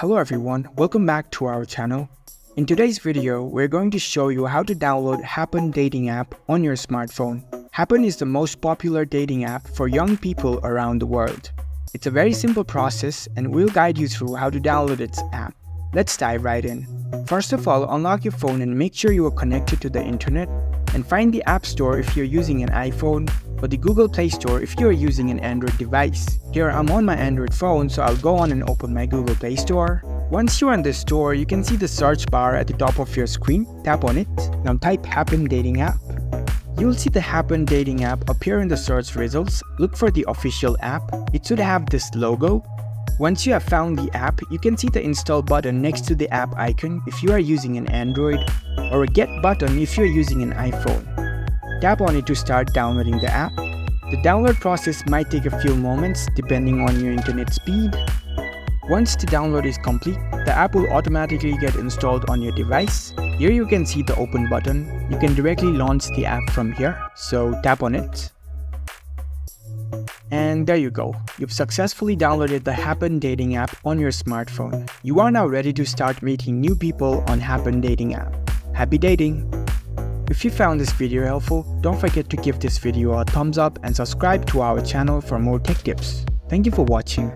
Hello everyone, welcome back to our channel. In today's video, we're going to show you how to download Happn dating app on your smartphone. Happn is the most popular dating app for young people around the world. It's a very simple process and we'll guide you through how to download its app. Let's dive right in. First of all, unlock your phone and make sure you are connected to the internet, and find the App Store if you're using an iPhone or the Google Play Store if you're using an Android device. Here I'm on my Android phone, so I'll go on and open my Google Play Store. Once you're on the store, you can see the search bar at the top of your screen. Tap on it. Now type Happn dating app. You'll see the Happn dating app appear in the search results. Look for the official app. It should have this logo. Once you have found the app, you can see the install button next to the app icon if you are using an Android, or a get button if you're using an iPhone. Tap on it to start downloading the app. The download process might take a few moments depending on your internet speed. Once the download is complete, the app will automatically get installed on your device. Here you can see the open button. You can directly launch the app from here, so tap on it. And there you go. You've successfully downloaded the Happn dating app on your smartphone. You are now ready to start meeting new people on Happn dating app. Happy dating! If you found this video helpful, don't forget to give this video a thumbs up and subscribe to our channel for more tech tips. Thank you for watching.